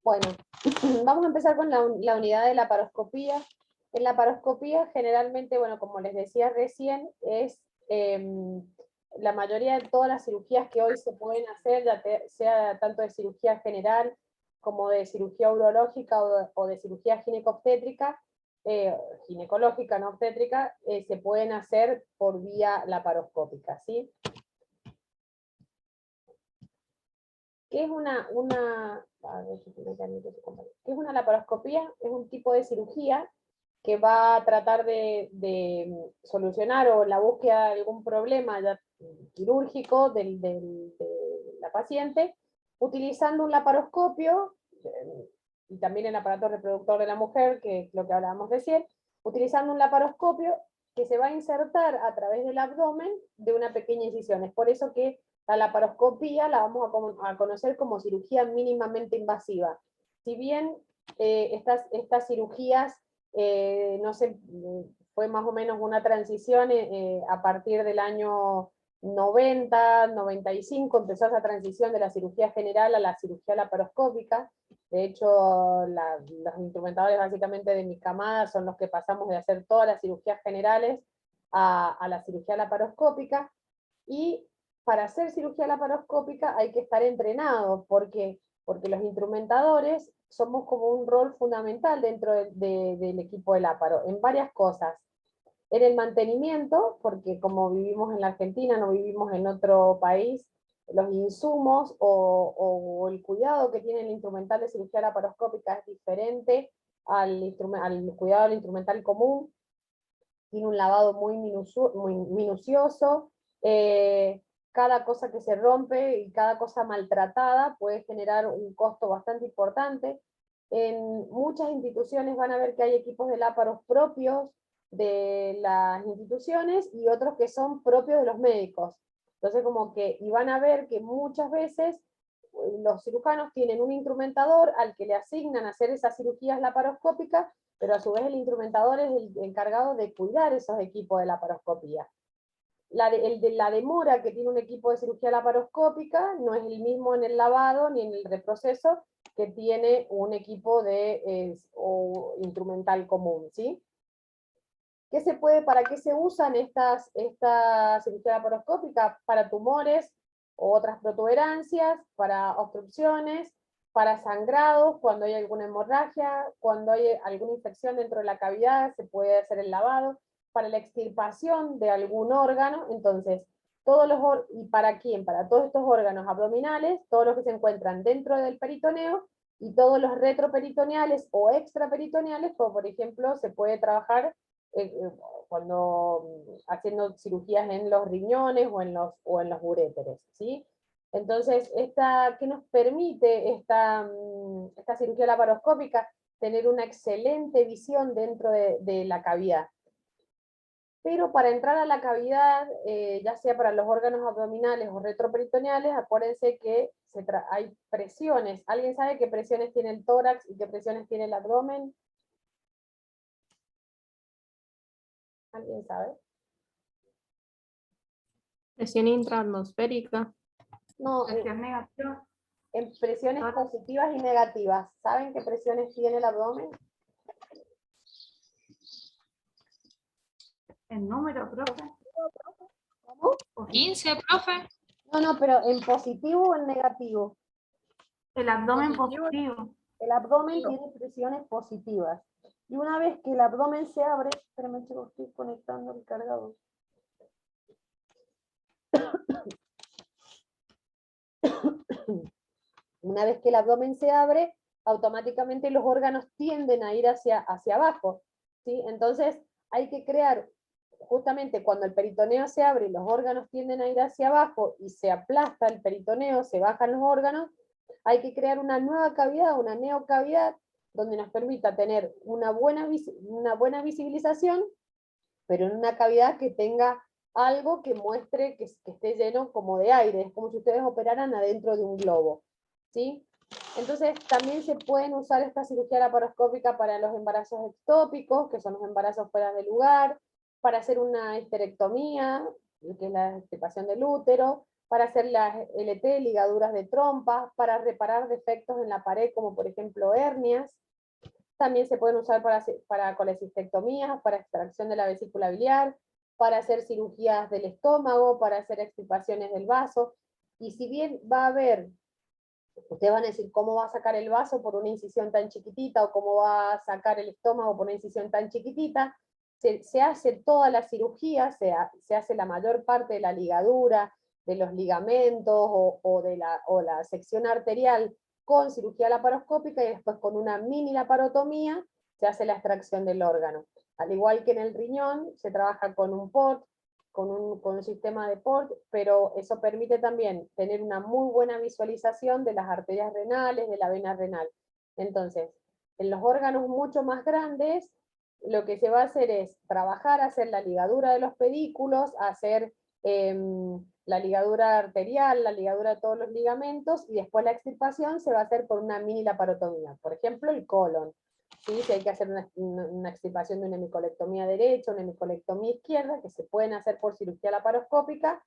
Bueno, vamos a empezar con la unidad de laparoscopía. En laparoscopía generalmente, bueno, como les decía recién, es la mayoría de todas las cirugías que hoy se pueden hacer, sea tanto de cirugía general como de cirugía urológica o de cirugía ginecobstétrica, ginecológica, no obstétrica, se pueden hacer por vía laparoscópica, ¿sí? ¿Qué es ¿qué es una laparoscopía? Es un tipo de cirugía que va a tratar de solucionar o la búsqueda de algún problema ya quirúrgico de la paciente, utilizando un laparoscopio, y también el aparato reproductor de la mujer, que es lo que hablábamos recién, utilizando un laparoscopio que se va a insertar a través del abdomen de una pequeña incisión. Es por eso que la laparoscopía la vamos a conocer como cirugía mínimamente invasiva. Si bien estas cirugías, no sé, fue más o menos una transición a partir del año 90, 95, empezó esa transición de la cirugía general a la cirugía laparoscópica. De hecho, los instrumentadores básicamente de mi camada son los que pasamos de hacer todas las cirugías generales a la cirugía laparoscópica. Y para hacer cirugía laparoscópica hay que estar entrenados. ¿Por qué? Porque los instrumentadores somos como un rol fundamental dentro del equipo de láparo, en varias cosas. En el mantenimiento, porque como vivimos en la Argentina, no vivimos en otro país, los insumos o el cuidado que tiene el instrumental de cirugía laparoscópica es diferente al cuidado del instrumental común. Tiene un lavado muy minucioso, cada cosa que se rompe y cada cosa maltratada puede generar un costo bastante importante. En muchas instituciones van a ver que hay equipos de láparos propios de las instituciones y otros que son propios de los médicos. Entonces y van a ver que muchas veces los cirujanos tienen un instrumentador al que le asignan hacer esas cirugías laparoscópicas, pero a su vez el instrumentador es el encargado de cuidar esos equipos de laparoscopía. La demora que tiene un equipo de cirugía laparoscópica no es el mismo en el lavado ni en el reproceso que tiene un equipo o instrumental común, ¿sí? ¿Para qué se usan esta cirugía laparoscópica? Para tumores o otras protuberancias, para obstrucciones, para sangrados, cuando hay alguna hemorragia, cuando hay alguna infección dentro de la cavidad, se puede hacer el lavado, para la extirpación de algún órgano. Entonces, ¿y para quién? Para todos estos órganos abdominales, todos los que se encuentran dentro del peritoneo, y todos los retroperitoneales o extraperitoneales, como por ejemplo se puede trabajar cuando haciendo cirugías en los riñones o en los uréteres, ¿sí? Entonces, ¿qué nos permite esta cirugía laparoscópica? Tener una excelente visión dentro de la cavidad. Pero para entrar a la cavidad, ya sea para los órganos abdominales o retroperitoneales, acuérdense que hay presiones. ¿Alguien sabe qué presiones tiene el tórax y qué presiones tiene el abdomen? ¿Alguien sabe? Presión intraatmosférica. No, Presión negativa. en presiones positivas y negativas. ¿Saben qué presiones tiene el abdomen? ¿El número, profe? ¿Cómo? 15, profe. No, pero ¿en positivo o en negativo? El abdomen positivo. El abdomen tiene presiones positivas. Y una vez que el abdomen se abre, espérame, chico, estoy conectando el cargador. Una vez que el abdomen se abre, automáticamente los órganos tienden a ir hacia abajo, ¿sí? Entonces hay que crear, justamente cuando el peritoneo se abre y los órganos tienden a ir hacia abajo y se aplasta el peritoneo, se bajan los órganos, hay que crear una nueva cavidad, una neocavidad, donde nos permita tener una buena visibilización, pero en una cavidad que tenga algo que muestre que esté lleno como de aire, es como si ustedes operaran adentro de un globo, ¿sí? Entonces también se pueden usar esta cirugía laparoscópica para los embarazos ectópicos, que son los embarazos fuera de lugar, para hacer una histerectomía, que es la extirpación del útero, para hacer las LT, ligaduras de trompas, para reparar defectos en la pared, como por ejemplo hernias. También se pueden usar para colecistectomías, para extracción de la vesícula biliar, para hacer cirugías del estómago, para hacer extirpaciones del vaso. Y si bien va a haber, ustedes van a decir, ¿cómo va a sacar el vaso por una incisión tan chiquitita? O ¿cómo va a sacar el estómago por una incisión tan chiquitita? Se hace toda la cirugía, se hace la mayor parte de la ligadura, de los ligamentos o la sección arterial con cirugía laparoscópica, y después con una mini laparotomía se hace la extracción del órgano. Al igual que en el riñón, se trabaja con un PORT, con un sistema de PORT, pero eso permite también tener una muy buena visualización de las arterias renales, de la vena renal. Entonces, en los órganos mucho más grandes, lo que se va a hacer es trabajar, hacer la ligadura de los pedículos, hacer la ligadura arterial, la ligadura de todos los ligamentos, y después la extirpación se va a hacer por una mini laparotomía. Por ejemplo, el colon. ¿Sí? Si hay que hacer una extirpación de una hemicolectomía derecha, una hemicolectomía izquierda, que se pueden hacer por cirugía laparoscópica,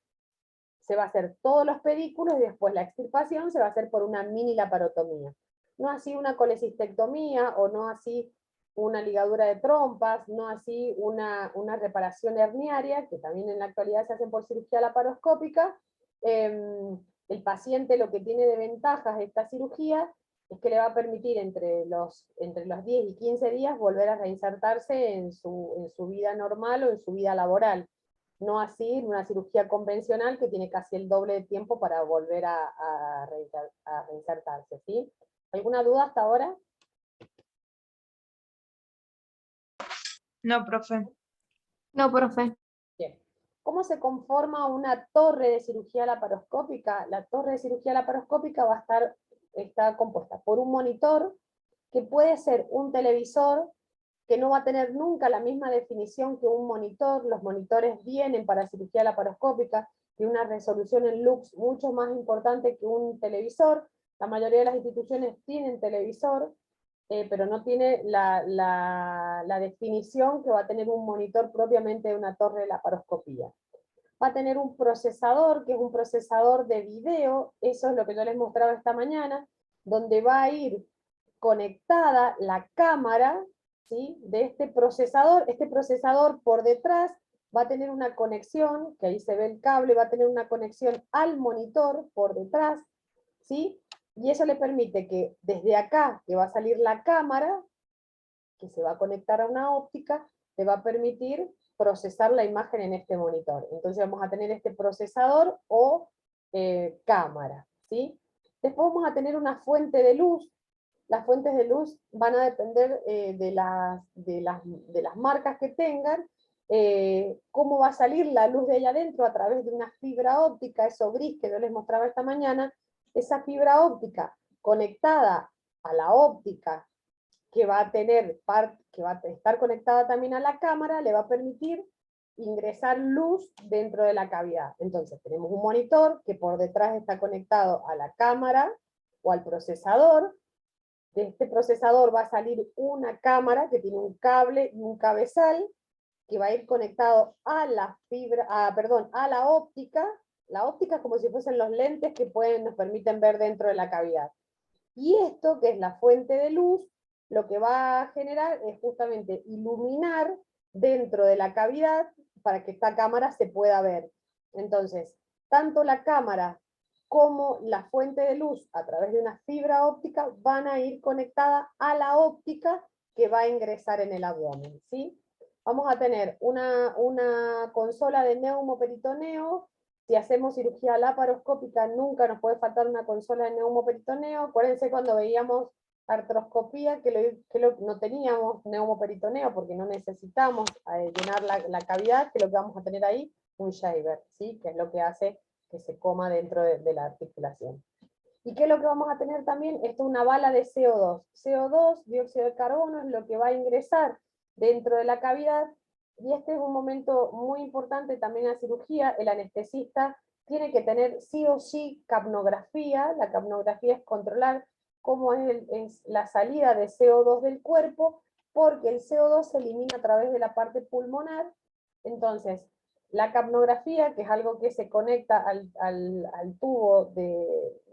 se va a hacer todos los pedículos, y después la extirpación se va a hacer por una mini laparotomía. No así una colecistectomía, o no así una ligadura de trompas, no así una reparación herniaria, que también en la actualidad se hacen por cirugía laparoscópica. El paciente, lo que tiene de ventajas esta cirugía es que le va a permitir entre los 10 y 15 días volver a reinsertarse en su vida normal o en su vida laboral. No así en una cirugía convencional, que tiene casi el doble de tiempo para volver a reinsertarse, ¿sí? ¿Alguna duda hasta ahora? No, profe. No, profe. Bien. ¿Cómo se conforma una torre de cirugía laparoscópica? La torre de cirugía laparoscópica está compuesta por un monitor, que puede ser un televisor, que no va a tener nunca la misma definición que un monitor. Los monitores vienen para cirugía laparoscópica de una resolución en lux mucho más importante que un televisor. La mayoría de las instituciones tienen televisor, pero no tiene la definición que va a tener un monitor propiamente de una torre de laparoscopía. Va a tener un procesador, que es un procesador de video, eso es lo que yo les mostraba esta mañana, donde va a ir conectada la cámara, ¿sí?, de este procesador por detrás va a tener una conexión, que ahí se ve el cable, va a tener una conexión al monitor por detrás, ¿sí? Y eso le permite que desde acá, que va a salir la cámara, que se va a conectar a una óptica, te va a permitir procesar la imagen en este monitor. Entonces vamos a tener este procesador o cámara, ¿sí? Después vamos a tener una fuente de luz. Las fuentes de luz van a depender de las marcas que tengan, cómo va a salir la luz de allá adentro a través de una fibra óptica, eso gris que yo les mostraba esta mañana. Esa fibra óptica conectada a la óptica, que va a estar conectada también a la cámara, le va a permitir ingresar luz dentro de la cavidad. Entonces tenemos un monitor que por detrás está conectado a la cámara o al procesador. De este procesador va a salir una cámara que tiene un cable y un cabezal, que va a ir conectado a la óptica. La óptica es como si fuesen los lentes que nos permiten ver dentro de la cavidad. Y esto, que es la fuente de luz, lo que va a generar es justamente iluminar dentro de la cavidad para que esta cámara se pueda ver. Entonces, tanto la cámara como la fuente de luz a través de una fibra óptica van a ir conectadas a la óptica que va a ingresar en el abdomen, ¿sí? Vamos a tener una consola de neumoperitoneo. Si hacemos cirugía laparoscópica, nunca nos puede faltar una consola de neumoperitoneo. Acuérdense cuando veíamos artroscopía que no teníamos neumoperitoneo porque no necesitamos llenar la cavidad, que lo que vamos a tener ahí, un shaver, ¿sí? Que es lo que hace que se coma dentro de la articulación. ¿Y qué es lo que vamos a tener también? Esto es una bala de CO2. CO2, dióxido de carbono, es lo que va a ingresar dentro de la cavidad, y este es un momento muy importante también en la cirugía. El anestesista tiene que tener sí o sí capnografía. La capnografía es controlar cómo es la salida de CO2 del cuerpo, porque el CO2 se elimina a través de la parte pulmonar. Entonces, La capnografía, que es algo que se conecta al tubo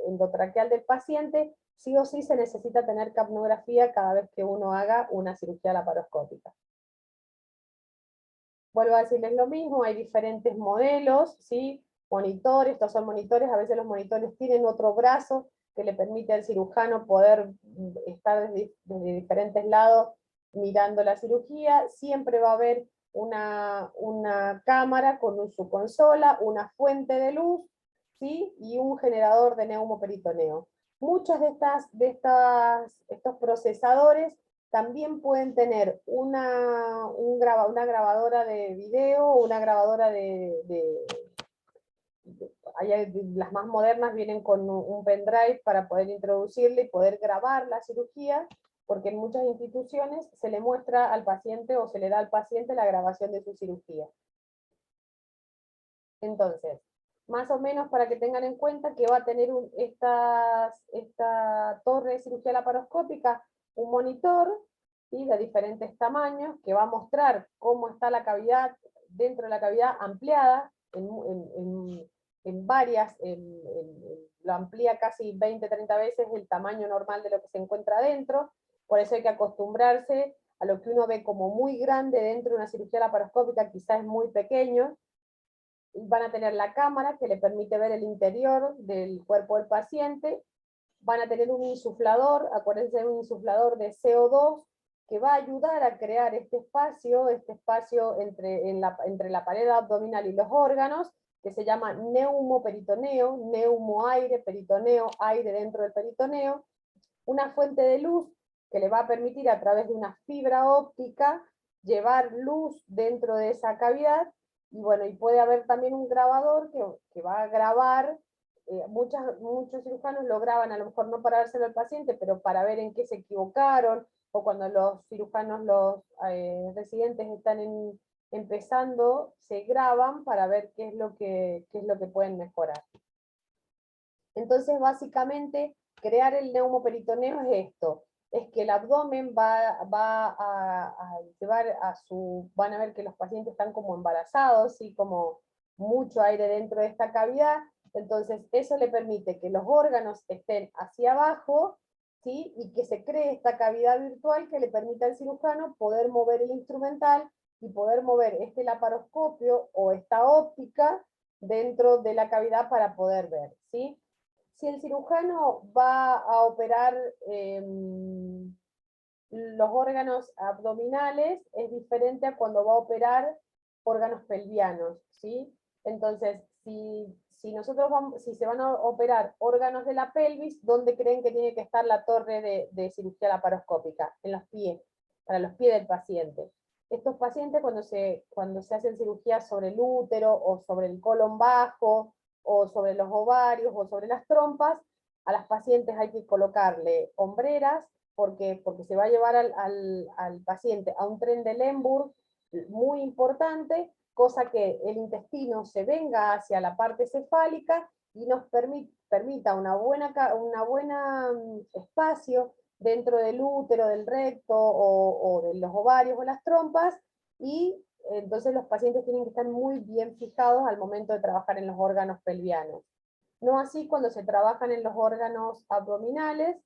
endotraqueal del paciente, sí o sí se necesita tener capnografía cada vez que uno haga una cirugía laparoscópica. Vuelvo a decirles lo mismo, hay diferentes modelos, ¿sí? Monitores, estos son monitores, a veces los monitores tienen otro brazo que le permite al cirujano poder estar desde diferentes lados mirando la cirugía. Siempre va a haber una cámara con su consola, una fuente de luz, ¿sí? Y un generador de neumoperitoneo. Muchos de estos procesadores también pueden tener una grabadora de video, una grabadora las más modernas vienen con un pendrive para poder introducirle y poder grabar la cirugía, porque en muchas instituciones se le muestra al paciente o se le da al paciente la grabación de su cirugía. Entonces, más o menos para que tengan en cuenta que va a tener esta torre de cirugía laparoscópica, un monitor, ¿sí? De diferentes tamaños, que va a mostrar cómo está la cavidad, dentro de la cavidad ampliada, lo amplía casi 20-30 veces el tamaño normal de lo que se encuentra adentro. Por eso hay que acostumbrarse a lo que uno ve como muy grande dentro de una cirugía laparoscópica, quizás es muy pequeño. Van a tener la cámara que le permite ver el interior del cuerpo del paciente, van a tener un insuflador, acuérdense de un insuflador de CO2, que va a ayudar a crear este espacio entre la pared abdominal y los órganos, que se llama neumoperitoneo, neumoaire, peritoneo, aire dentro del peritoneo, una fuente de luz que le va a permitir a través de una fibra óptica llevar luz dentro de esa cavidad, y bueno, y puede haber también un grabador que va a grabar, muchos cirujanos lo graban a lo mejor no para dárselo al paciente, pero para ver en qué se equivocaron, o cuando los cirujanos, los residentes están empezando, se graban para ver qué es lo que pueden mejorar. Entonces, básicamente, crear el neumoperitoneo es esto, es que el abdomen va a llevar van a ver que los pacientes están como embarazados, ¿sí? Como mucho aire dentro de esta cavidad, entonces eso le permite que los órganos estén hacia abajo, ¿sí? Y que se cree esta cavidad virtual que le permite al cirujano poder mover el instrumental y poder mover este laparoscopio o esta óptica dentro de la cavidad para poder ver, ¿sí? Si el cirujano va a operar los órganos abdominales, es diferente a cuando va a operar órganos pelvianos, ¿sí? Entonces, si se van a operar órganos de la pelvis, ¿dónde creen que tiene que estar la torre de cirugía laparoscópica? En los pies, para los pies del paciente. Estos pacientes, cuando se hacen cirugías sobre el útero, o sobre el colon bajo, o sobre los ovarios, o sobre las trompas, a las pacientes hay que colocarle hombreras, porque se va a llevar al paciente a un tren de Lemberg muy importante, cosa que el intestino se venga hacia la parte cefálica y nos permita una buena espacio dentro del útero, del recto, o de los ovarios o las trompas, y entonces los pacientes tienen que estar muy bien fijados al momento de trabajar en los órganos pelvianos. No así cuando se trabajan en los órganos abdominales.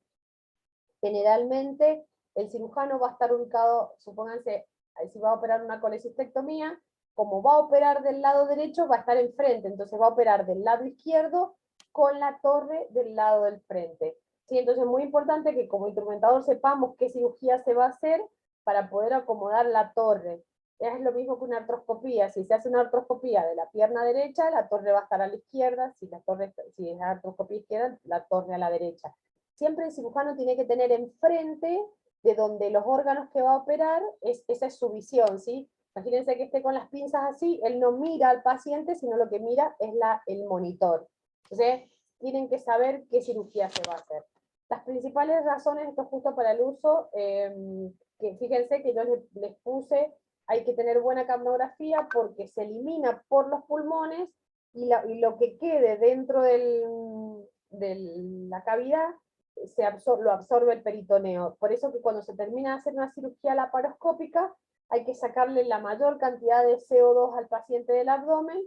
Generalmente el cirujano va a estar ubicado, supónganse, si va a operar una colecistectomía, como va a operar del lado derecho, va a estar enfrente, entonces va a operar del lado izquierdo con la torre del lado del frente. ¿Sí? Entonces es muy importante que como instrumentador sepamos qué cirugía se va a hacer para poder acomodar la torre. Es lo mismo que una artroscopía. Si se hace una artroscopía de la pierna derecha, la torre va a estar a la izquierda; si es artroscopía izquierda, la torre a la derecha. Siempre el cirujano tiene que tener enfrente de donde los órganos que va a operar, esa es su visión, ¿sí? Imagínense que esté con las pinzas así, él no mira al paciente, sino lo que mira es el monitor. Entonces, tienen que saber qué cirugía se va a hacer. Las principales razones, esto es justo para el uso, que fíjense que yo les puse, hay que tener buena capnografía porque se elimina por los pulmones, y lo que quede dentro de la cavidad lo absorbe el peritoneo. Por eso que cuando se termina de hacer una cirugía laparoscópica, hay que sacarle la mayor cantidad de CO2 al paciente del abdomen,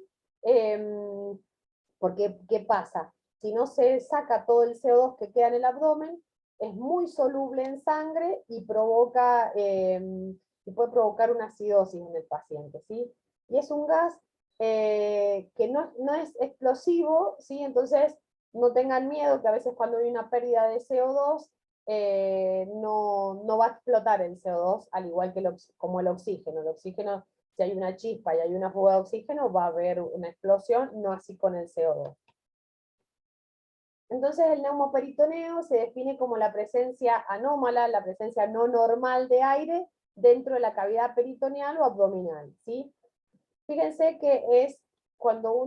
porque ¿qué pasa? Si no se saca todo el CO2 que queda en el abdomen, es muy soluble en sangre y provoca, y puede provocar una acidosis en el paciente, ¿sí? Y es un gas que no es explosivo, ¿sí? Entonces no tengan miedo que a veces cuando hay una pérdida de CO2, no va a explotar el CO2, al igual que como el oxígeno. El oxígeno, si hay una chispa y hay una fuga de oxígeno, va a haber una explosión, no así con el CO2. Entonces el neumoperitoneo se define como la presencia anómala, la presencia no normal de aire dentro de la cavidad peritoneal o abdominal, ¿sí? Fíjense que es cuando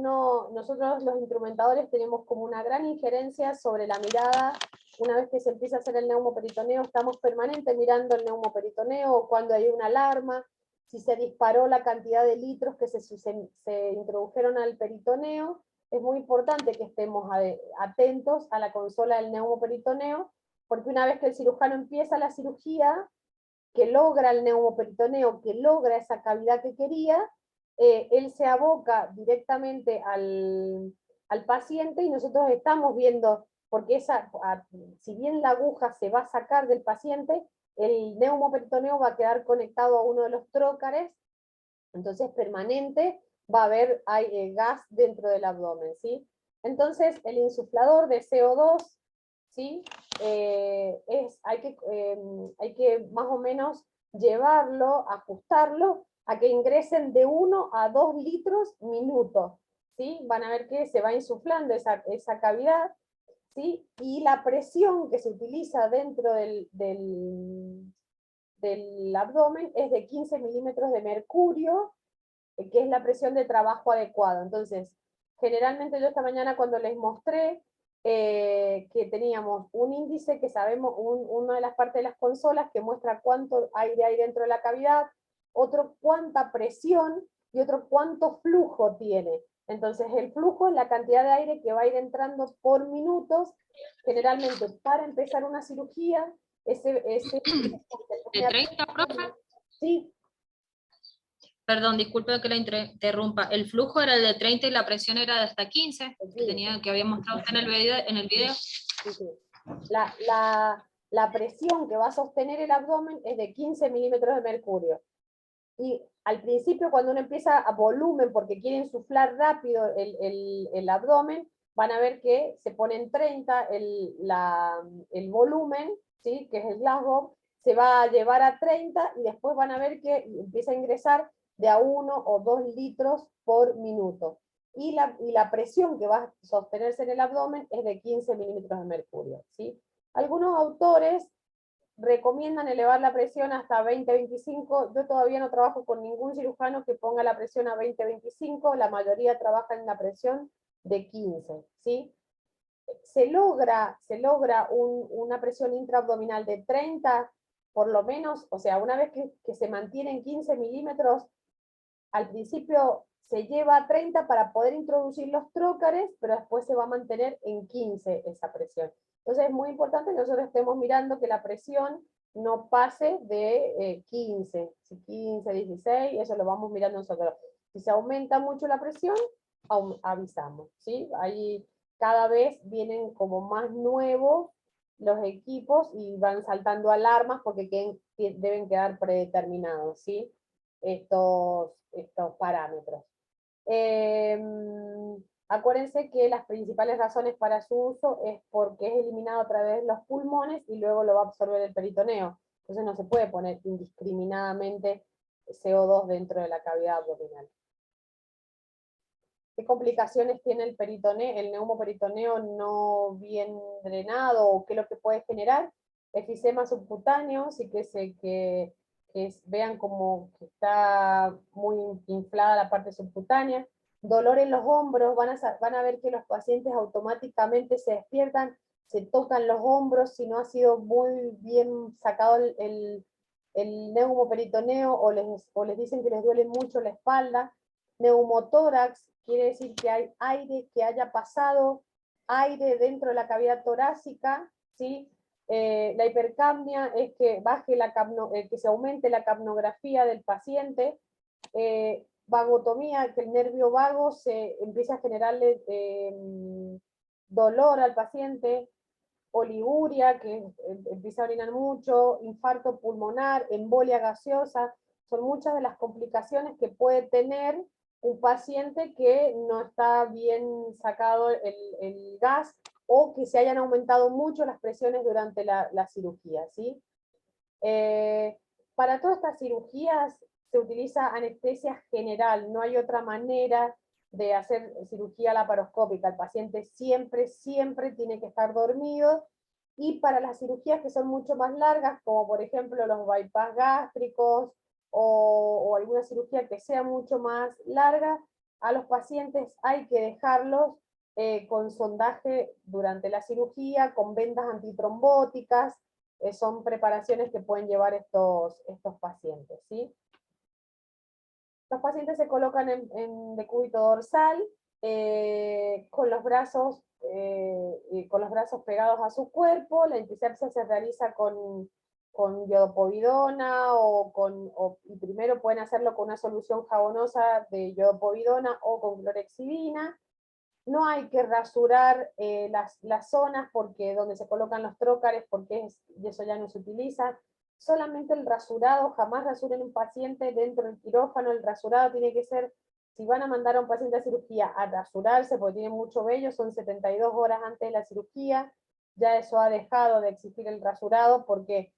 nosotros los instrumentadores tenemos como una gran injerencia sobre la mirada. Una vez que se empieza a hacer el neumoperitoneo, estamos permanente mirando el neumoperitoneo, cuando hay una alarma, si se disparó la cantidad de litros que se introdujeron al peritoneo. Es muy importante que estemos atentos a la consola del neumoperitoneo, porque una vez que el cirujano empieza la cirugía, que logra el neumoperitoneo, que logra esa cavidad que quería, él se aboca directamente al paciente y nosotros estamos viendo, porque si bien la aguja se va a sacar del paciente, el neumoperitoneo va a quedar conectado a uno de los trócares, entonces permanente va a haber gas dentro del abdomen, ¿sí? Entonces el insuflador de CO2, ¿sí? Hay que más o menos llevarlo, ajustarlo, a que ingresen de 1 a 2 litros minuto, ¿sí? Van a ver que se va insuflando esa cavidad, ¿sí? Y la presión que se utiliza dentro del abdomen es de 15 milímetros de mercurio, que es la presión de trabajo adecuado. Entonces, generalmente yo esta mañana cuando les mostré que teníamos un índice que sabemos, una de las partes de las consolas que muestra cuánto aire hay dentro de la cavidad, otro cuánta presión y otro cuánto flujo tiene. Entonces el flujo es la cantidad de aire que va a ir entrando por minutos, generalmente para empezar una cirugía, ¿De 30, profe? Sí. Perdón, disculpe que la interrumpa. El flujo era el de 30 y la presión era de hasta 15, que había mostrado usted en el video. Sí, sí. La presión que va a sostener el abdomen es de 15 milímetros de mercurio. Y al principio, cuando uno empieza a volumen, porque quiere insuflar rápido el abdomen, van a ver que se pone en 30 el volumen, ¿sí? Que es el Glasgow, se va a llevar a 30 y después van a ver que empieza a ingresar de a 1 o 2 litros por minuto. Y la presión que va a sostenerse en el abdomen es de 15 milímetros de mercurio, ¿sí? Algunos autores recomiendan elevar la presión hasta 20-25. Yo todavía no trabajo con ningún cirujano que ponga la presión a 20-25, la mayoría trabaja en la presión de 15, ¿sí? Se logra una presión intraabdominal de 30, por lo menos, o sea, una vez que se mantiene en 15 milímetros, al principio se lleva a 30 para poder introducir los trócares, pero después se va a mantener en 15 esa presión. Entonces es muy importante que nosotros estemos mirando que la presión no pase de 15, 15, 16, eso lo vamos mirando nosotros. Si se aumenta mucho la presión, avisamos, ¿sí? Ahí cada vez vienen como más nuevos los equipos y van saltando alarmas porque deben quedar predeterminados, ¿sí? Estos parámetros. Acuérdense que las principales razones para su uso es porque es eliminado a través de los pulmones y luego lo va a absorber el peritoneo. Entonces no se puede poner indiscriminadamente CO2 dentro de la cavidad abdominal. ¿Qué complicaciones tiene el neumoperitoneo no bien drenado o qué es lo que puede generar? Efisema subcutáneo, sí que vean como que está muy inflada la parte subcutánea, dolor en los hombros, van a ver que los pacientes automáticamente se despiertan, se tocan los hombros, si no ha sido muy bien sacado el neumoperitoneo o les dicen que les duele mucho la espalda. Neumotórax quiere decir que hay aire que haya pasado, aire dentro de la cavidad torácica, ¿sí? La hipercapnia es que que se aumente la capnografía del paciente. Vagotomía, que el nervio vago se empieza a generarle dolor al paciente. Oliguria, que empieza a orinar mucho, infarto pulmonar, embolia gaseosa, son muchas de las complicaciones que puede tener un paciente que no está bien sacado el gas o que se hayan aumentado mucho las presiones durante la cirugía, ¿sí? Para todas estas cirugías se utiliza anestesia general, no hay otra manera de hacer cirugía laparoscópica. El paciente siempre tiene que estar dormido, y para las cirugías que son mucho más largas, como por ejemplo los bypass gástricos o alguna cirugía que sea mucho más larga, a los pacientes hay que dejarlos con sondaje durante la cirugía, con vendas antitrombóticas. Son preparaciones que pueden llevar estos pacientes, ¿sí? Los pacientes se colocan en decúbito dorsal, con los brazos pegados a su cuerpo. La intisepsia se realiza con iodopovidona y primero pueden hacerlo con una solución jabonosa de iodopovidona o con clorexidina. No hay que rasurar las zonas donde se colocan los trócares, porque eso ya no se utiliza. Solamente el rasurado, jamás rasuren un paciente dentro del quirófano. El rasurado tiene que ser, si van a mandar a un paciente a cirugía a rasurarse, porque tiene mucho vello, son 72 horas antes de la cirugía. Ya eso ha dejado de existir el rasurado, porque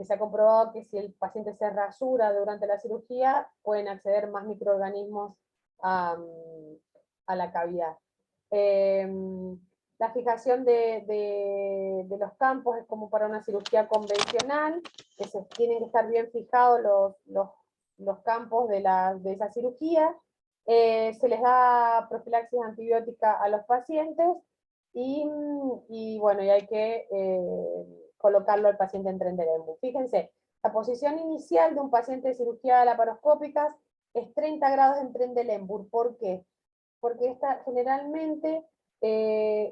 se ha comprobado que si el paciente se rasura durante la cirugía, pueden acceder más microorganismos a la cavidad. La fijación de los campos es como para una cirugía convencional, que tienen que estar bien fijados los campos de esa cirugía. Se les da profilaxis antibiótica a los pacientes, y bueno, y hay que colocarlo al paciente en Trendelenburg. Fíjense, la posición inicial de un paciente de cirugía laparoscópica es 30 grados en Trendelenburg. ¿Por qué? Porque generalmente,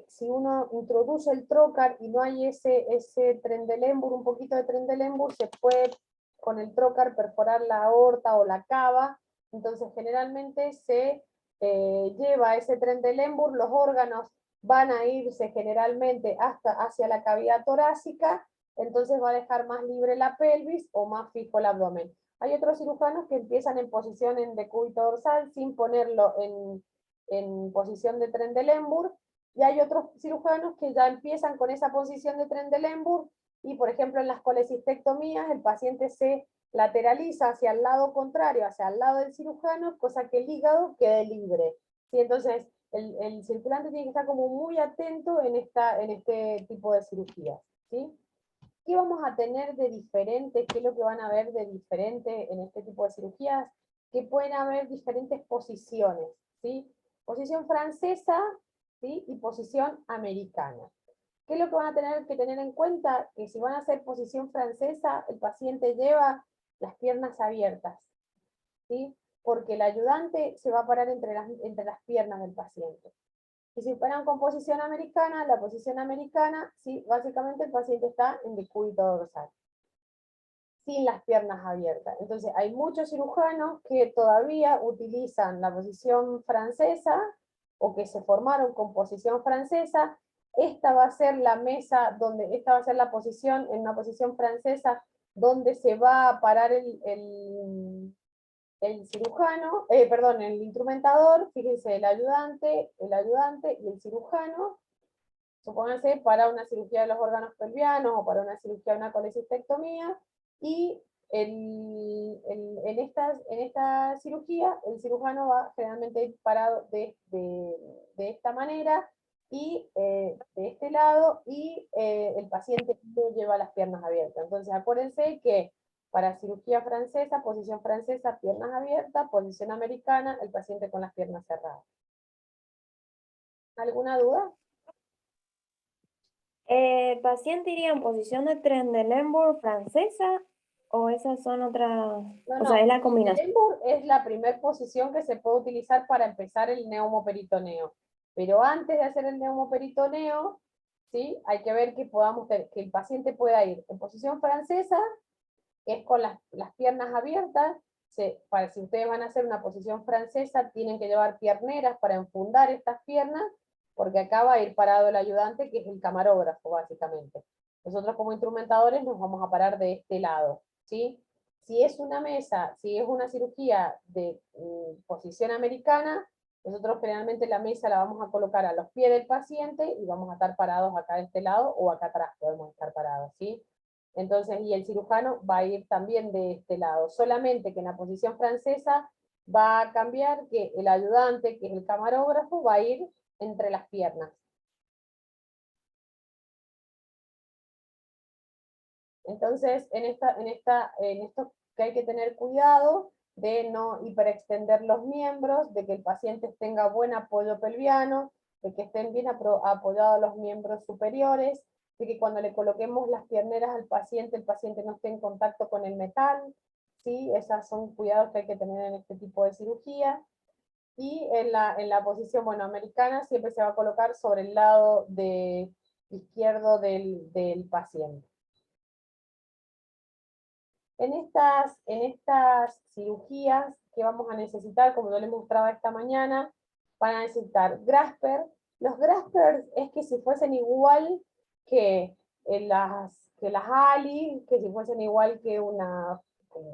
si uno introduce el trocar y no hay ese Trendelenburg, un poquito de Trendelenburg, se puede con el trocar perforar la aorta o la cava. Entonces generalmente se lleva ese Trendelenburg, los órganos van a irse generalmente hacia la cavidad torácica, entonces va a dejar más libre la pelvis o más fijo el abdomen. Hay otros cirujanos que empiezan en posición en decúbito dorsal sin ponerlo en posición de Trendelenburg, y hay otros cirujanos que ya empiezan con esa posición de Trendelenburg, y por ejemplo en las colecistectomías el paciente se lateraliza hacia el lado contrario, hacia el lado del cirujano, cosa que el hígado quede libre, ¿sí? Entonces el circulante tiene que estar como muy atento en este tipo de cirugías, ¿sí? ¿Qué vamos a tener de diferente? ¿Qué es lo que van a ver de diferente en este tipo de cirugías? Que pueden haber diferentes posiciones, ¿sí? Posición francesa, ¿sí? Y posición americana. ¿Qué es lo que van a tener que tener en cuenta? Que si van a hacer posición francesa, el paciente lleva las piernas abiertas, ¿sí? Porque el ayudante se va a parar entre las piernas del paciente. Y si paran con posición americana, la posición americana, sí, básicamente el paciente está en decúbito dorsal, sin las piernas abiertas. Entonces hay muchos cirujanos que todavía utilizan la posición francesa, o que se formaron con posición francesa. Esta va a ser la mesa esta va a ser la posición, en una posición francesa, donde se va a parar el cirujano, perdón, el instrumentador. Fíjense, el ayudante y el cirujano. Supónganse para una cirugía de los órganos pelvianos o para una cirugía de una colecistectomía, y en esta cirugía el cirujano va generalmente parado de esta manera, y de este lado, y el paciente no lleva las piernas abiertas. Entonces acuérdense que para cirugía francesa, posición francesa, piernas abiertas; posición americana, el paciente con las piernas cerradas. ¿Alguna duda? ¿El paciente iría en posición de Trendelenburg francesa o esas son otras? No, O sea, es la combinación. Trendelenburg es la primera posición que se puede utilizar para empezar el neumoperitoneo. Pero antes de hacer el neumoperitoneo, ¿sí? Hay que ver que, que el paciente pueda ir en posición francesa, que es con las piernas abiertas. Si ustedes van a hacer una posición francesa, tienen que llevar pierneras para enfundar estas piernas, porque acá va a ir parado el ayudante, que es el camarógrafo, básicamente. Nosotros como instrumentadores nos vamos a parar de este lado, ¿sí? Si es una mesa, si es una cirugía de posición americana, nosotros generalmente la mesa la vamos a colocar a los pies del paciente y vamos a estar parados acá de este lado o acá atrás podemos estar parados, ¿sí? Entonces, y el cirujano va a ir también de este lado, solamente que en la posición francesa va a cambiar que el ayudante, que es el camarógrafo, va a ir entre las piernas. Entonces, en esto que hay que tener cuidado de no hiperextender los miembros, de que el paciente tenga buen apoyo pelviano, de que estén bien apoyados los miembros superiores, de que cuando le coloquemos las pierneras al paciente, el paciente no esté en contacto con el metal, ¿sí? Esos son cuidados que hay que tener en este tipo de cirugía. Y en la posición, bueno, americana siempre se va a colocar sobre el lado izquierdo del paciente. En estas cirugías que vamos a necesitar, como yo les mostraba esta mañana, van a necesitar grasper. Los graspers es que si fuesen igual que las ALI, que si fuesen igual que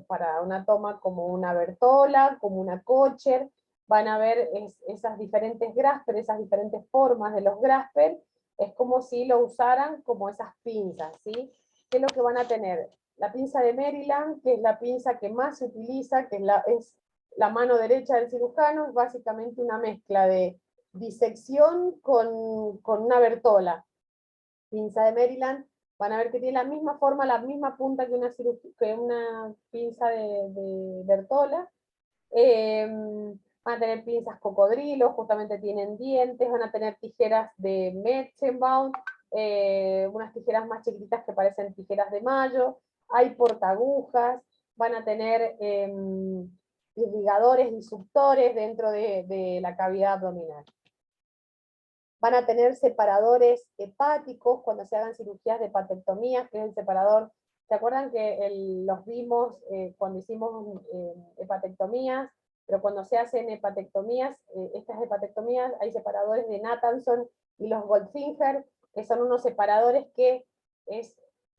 para una toma como una Bertola, como una Kocher, van a ver esas diferentes grasper, esas diferentes formas de los grasper, es como si lo usaran como esas pinzas, ¿sí? ¿Qué es lo que van a tener? La pinza de Maryland, que es la pinza que más se utiliza, que es la mano derecha del cirujano, es básicamente una mezcla de disección con una Bertola. Pinza de Maryland, van a ver que tiene la misma forma, la misma punta que una pinza de Bertola. Van a tener pinzas cocodrilo, justamente tienen dientes, van a tener tijeras de Metzenbaum, unas tijeras más chiquititas que parecen tijeras de mayo, hay portagujas, van a tener irrigadores y suctores dentro de la cavidad abdominal. Van a tener separadores hepáticos cuando se hagan cirugías de hepatectomías, que es el separador. ¿Se acuerdan que los vimos cuando hicimos hepatectomías? Pero cuando se hacen hepatectomías, estas hepatectomías, hay separadores de Nathanson y los Goldfinger, que son unos separadores que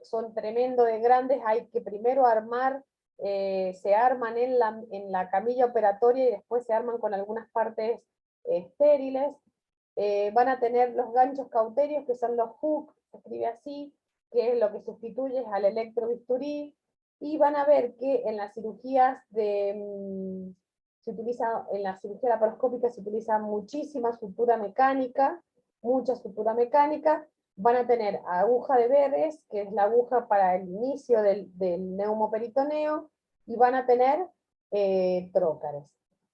son tremendo de grandes. Hay que primero armar, se arman en la camilla operatoria y después se arman con algunas partes estériles. Van a tener los ganchos cauterios, que son los hooks, se escribe así, que es lo que sustituye al electrobisturí, y van a ver que en las cirugías en la cirugía laparoscópica se utiliza muchísima sutura mecánica, mucha sutura mecánica. Van a tener aguja de Verres, que es la aguja para el inicio del neumoperitoneo, y van a tener trócares.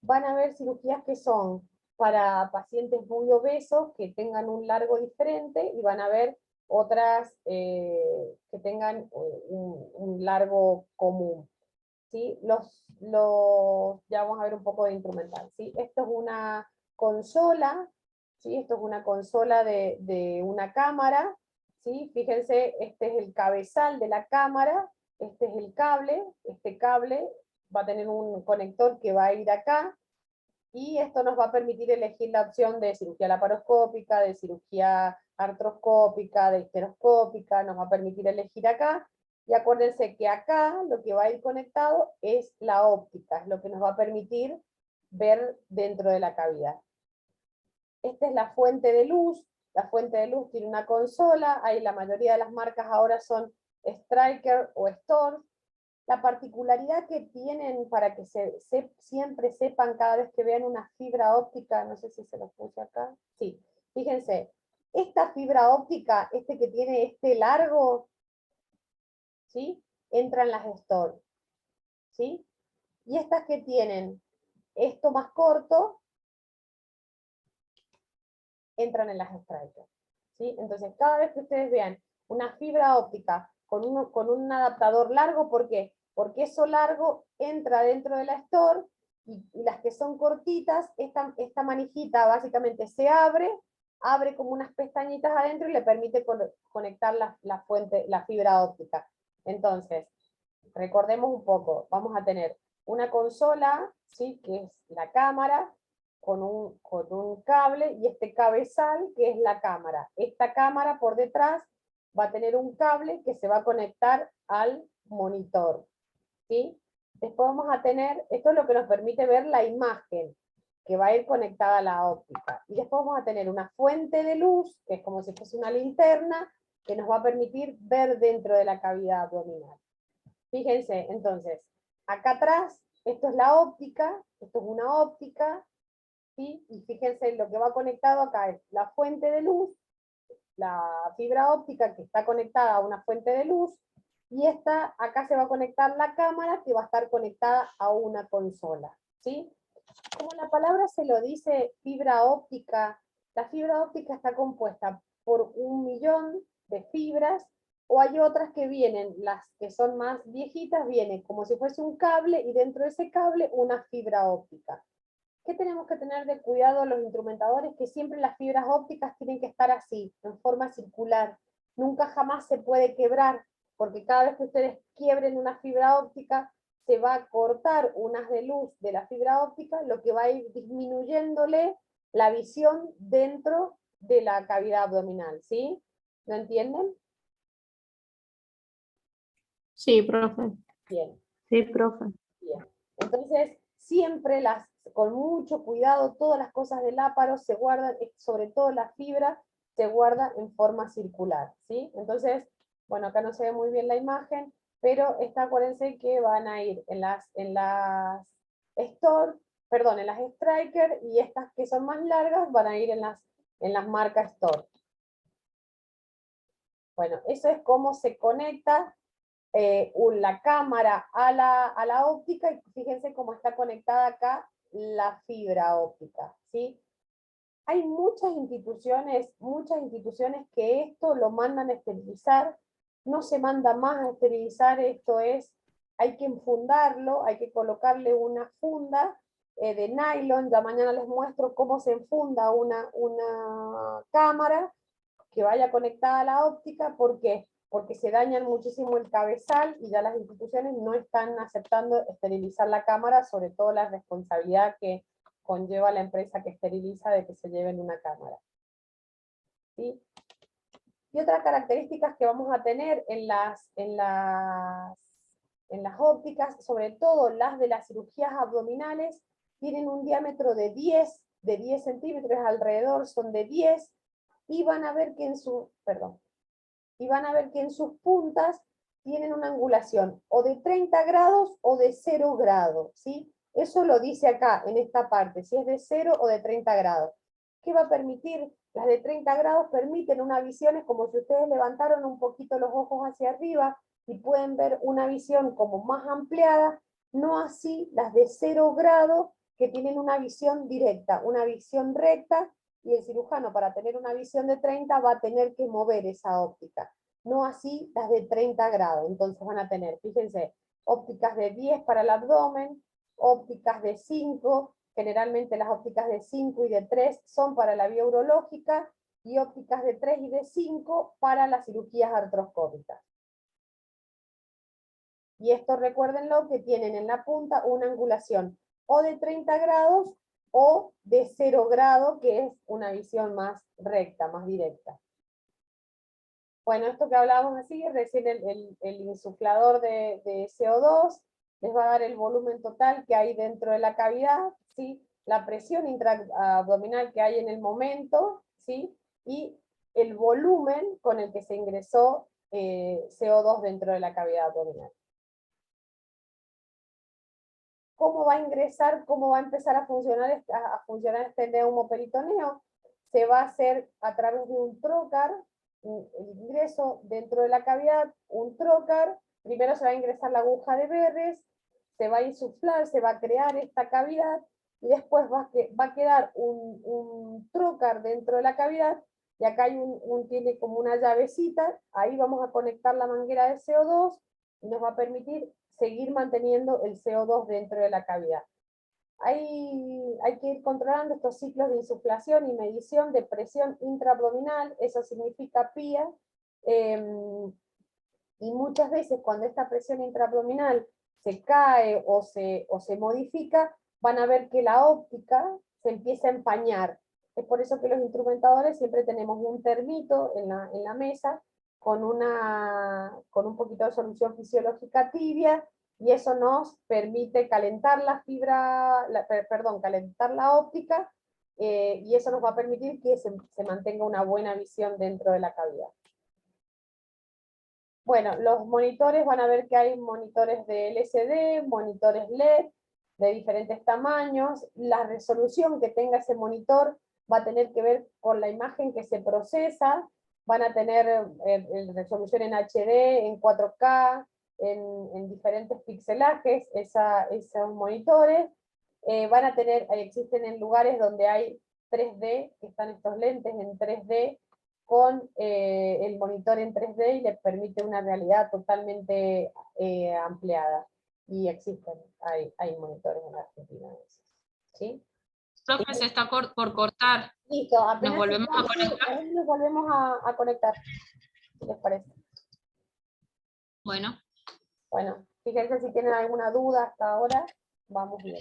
Van a haber cirugías que son para pacientes muy obesos que tengan un largo diferente, y van a haber otras que tengan un largo común. ¿Sí? Ya vamos a ver un poco de instrumental. ¿Sí? Esto es una consola, ¿sí? Esto es una consola de una cámara. ¿Sí? Fíjense, este es el cabezal de la cámara, este es el cable, este cable va a tener un conector que va a ir acá, y esto nos va a permitir elegir la opción de cirugía laparoscópica, de cirugía artroscópica, de histeroscópica, nos va a permitir elegir acá. Y acuérdense que acá lo que va a ir conectado es la óptica, es lo que nos va a permitir ver dentro de la cavidad. Esta es la fuente de luz tiene una consola, ahí la mayoría de las marcas ahora son Stryker o Storz. La particularidad que tienen, para que siempre sepan cada vez que vean una fibra óptica, no sé si se los puse acá, sí, fíjense, esta fibra óptica, que tiene este largo, ¿sí? Entra en las Storz, ¿sí? Y estas que tienen esto más corto, entran en las Stryker, ¿sí? Entonces, cada vez que ustedes vean una fibra óptica con un adaptador largo, ¿por qué? Porque eso largo entra dentro de la Storz, y las que son cortitas, esta manijita básicamente se abre, abre como unas pestañitas adentro y le permite conectar la fibra óptica. Entonces, recordemos un poco, vamos a tener una consola, ¿sí? Que es la cámara, con un cable, y este cabezal, que es la cámara. Esta cámara por detrás va a tener un cable que se va a conectar al monitor, ¿sí? Después vamos a tener, esto es lo que nos permite ver la imagen, que va a ir conectada a la óptica. Y después vamos a tener una fuente de luz, que es como si fuese una linterna, que nos va a permitir ver dentro de la cavidad abdominal. Fíjense, entonces, acá atrás, esto es la óptica, esto es una óptica, ¿sí? Y fíjense, lo que va conectado acá es la fuente de luz, la fibra óptica que está conectada a una fuente de luz, y acá se va a conectar la cámara que va a estar conectada a una consola, ¿sí? Como la palabra se lo dice, fibra óptica, la fibra óptica está compuesta por 1.000.000 de fibras, o hay otras que vienen, las que son más viejitas, vienen como si fuese un cable, y dentro de ese cable una fibra óptica. ¿Qué tenemos que tener de cuidado los instrumentadores? Que siempre las fibras ópticas tienen que estar así, en forma circular. Nunca jamás se puede quebrar, porque cada vez que ustedes quiebren una fibra óptica, se va a cortar un haz de luz de la fibra óptica, lo que va a ir disminuyéndole la visión dentro de la cavidad abdominal, ¿sí? ¿Lo entienden? Sí, profe. Bien. Sí, profe. Bien. Entonces, siempre con mucho cuidado, todas las cosas del áparo se guardan, sobre todo la fibra, se guarda en forma circular, ¿sí? Entonces, bueno, acá no se ve muy bien la imagen, pero acuérdense que van a ir en las Store, perdón, en las Striker, y estas que son más largas van a ir en las marcas Store. Bueno, eso es cómo se conecta la cámara a la óptica, y fíjense cómo está conectada acá la fibra óptica, ¿sí? Hay muchas instituciones que esto lo mandan a esterilizar, no se manda más a esterilizar, hay que enfundarlo, hay que colocarle una funda de nylon, ya mañana les muestro cómo se enfunda una cámara que vaya conectada a la óptica. ¿Por qué? Porque se dañan muchísimo el cabezal, y ya las instituciones no están aceptando esterilizar la cámara, sobre todo la responsabilidad que conlleva la empresa que esteriliza de que se lleven una cámara, ¿sí? Y otras características que vamos a tener en las ópticas, sobre todo las de las cirugías abdominales, tienen un diámetro de 10 centímetros alrededor, son de 10, y van a ver que en sus puntas tienen una angulación o de 30 grados o de 0 grados, ¿sí? Eso lo dice acá, en esta parte, si es de 0 o de 30 grados. ¿Qué va a permitir? Las de 30 grados permiten una visión, es como si ustedes levantaron un poquito los ojos hacia arriba y pueden ver una visión como más ampliada, no así las de 0 grados, que tienen una visión directa, una visión recta, y el cirujano, para tener una visión de 30, va a tener que mover esa óptica. No así las de 30 grados. Entonces van a tener, fíjense, ópticas de 10 para el abdomen, ópticas de 5, generalmente las ópticas de 5 y de 3 son para la vía urológica, y ópticas de 3 y de 5 para las cirugías artroscópicas. Y esto, recuérdenlo, que tienen en la punta una angulación o de 30 grados o de 0 grado, que es una visión más recta, más directa. Bueno, esto que hablábamos así, recién el insuflador de CO2 les va a dar el volumen total que hay dentro de la cavidad, ¿sí? La presión intraabdominal que hay en el momento, ¿sí? Y el volumen con el que se ingresó CO2 dentro de la cavidad abdominal. ¿Cómo va a ingresar, cómo va a empezar a funcionar este neumoperitoneo? Se va a hacer a través de un trocar, el ingreso dentro de la cavidad, un trocar. Primero se va a ingresar la aguja de Verres, se va a insuflar, se va a crear esta cavidad, y después va a quedar un trocar dentro de la cavidad, y acá hay tiene como una llavecita, ahí vamos a conectar la manguera de CO2, y nos va a permitir seguir manteniendo el CO2 dentro de la cavidad. hay que ir controlando estos ciclos de insuflación y medición de presión intraabdominal, eso significa PIA, y muchas veces cuando esta presión intraabdominal se cae o se modifica, van a ver que la óptica se empieza a empañar. Es por eso que los instrumentadores siempre tenemos un termito en la mesa con un poquito de solución fisiológica tibia, y eso nos permite calentar la fibra, calentar la óptica, y eso nos va a permitir que se mantenga una buena visión dentro de la cavidad. Bueno, los monitores, van a ver que hay monitores de LCD, monitores LED, de diferentes tamaños. La resolución que tenga ese monitor va a tener que ver con la imagen que se procesa. Van a tener resolución en HD, en 4K, en diferentes pixelajes, esos monitores. Van a tener, existen en lugares donde hay 3D, que están estos lentes en 3D, con el monitor en 3D, y les permite una realidad totalmente ampliada. Y existen, hay monitores en la Argentina. ¿Sí? Profe, se está por cortar. Listo, apenas Nos volvemos a conectar. nos volvemos a conectar, si les parece. Bueno. Bueno, fíjense si tienen alguna duda hasta ahora, vamos bien.